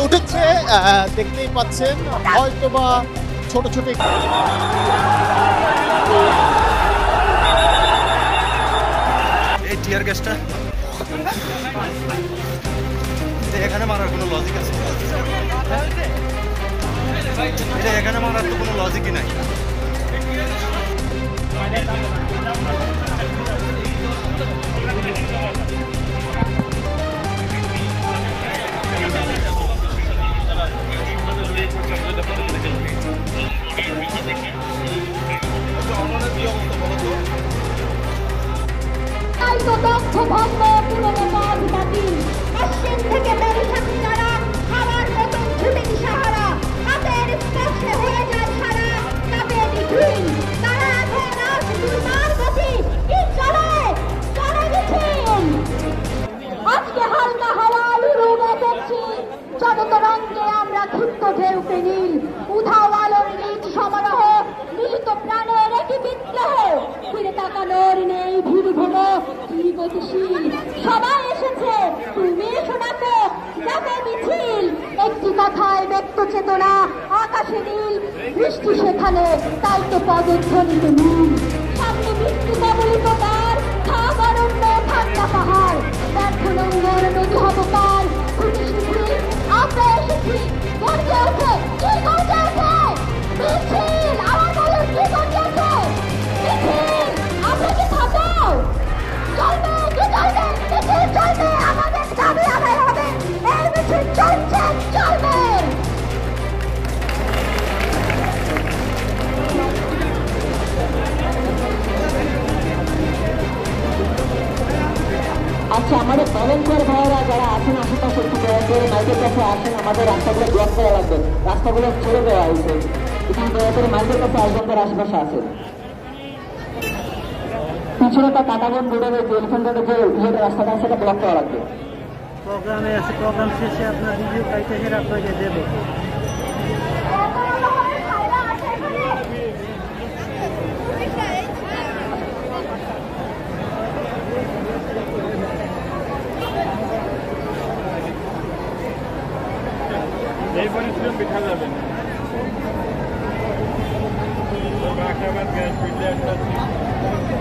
উঠেছে দেখতেই পাচ্ছেন, হয়তো বা ছোট ছোট এই টিয়ার গ্যাসটা এখানে মারার কোনো লজিক আছে? এটা এখানে মারার তো কোনো লজিকই নাই। জনতরঙ্গে আমরা ক্ষিপ্ত ঢেউকে নীল উধাও আলোর নিজ সমারোহ মিলিত প্রাণের একই বিদ্রোহ ফিরে তাকানোর নেই ভীরুভূম কি গতিশীল সবাই এসেছে তুমি এসো ডাকো যাবে মিছিল একটি কথায় ব্যক্ত চেতনা আকাশে নীল বৃষ্টি সেখানে তাই তো পদধ্বনিতে নীল সামনে মৃত্যু কবলিত তার থাক অরণ্য ঠান্ডা পাহাড় ব্যর্থ নোংর নদী হব পার আমরা এসেছি গর্জে ওঠে কি গর্জে ওঠে মিছিল আমার বলুন কি গর্জে ওঠে মিছিল আমরা কি থাকবো চলবে কি চলবে মিছিল চলবে আমাদের দাবি আদায় হবে এই মিছিল চলছে চলবে। আচ্ছা আমাদের ভলেন্টিয়ার ভাইয়েরা যারা আছেন আশেপাশে একটু দয়া করে মাইকের কাছে আসেন, আমাদের রাস্তাগুলো ব্লক করা লাগবে, রাস্তাগুলো ছেড়ে দেওয়া হয়েছে, একটু দয়া করে মাইকের কাছে আসবেন আশেপাশে আছে। পিছনে একটা কাটাবন বোর্ডের যে এলিফ্যান্ট রোডের যে রাস্তাটা আছে সেটা ব্লক করা লাগবে। প্রোগ্রামে আছে, প্রোগ্রাম শেষে আপনার ভিডিও পাইতে আপনাকে দেবো।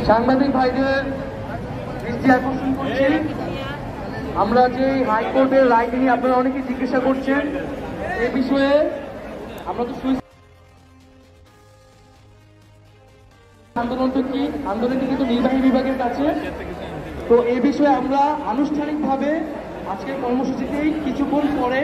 সাংবাদিক ভাইদের দৃষ্টি আকর্ষণ করছি, আমরা যে হাইকোর্টের রায় নিয়ে আপনারা অনেকে জিজ্ঞাসা করছেন এই বিষয়ে, আমরা তো আন্দোলনটা কি, আন্দোলনটি কিন্তু নির্বাহী বিভাগের কাছে, তো এই বিষয়ে আমরা আনুষ্ঠানিকভাবে আজকের কর্মসূচিতেই কিছুক্ষণ পরে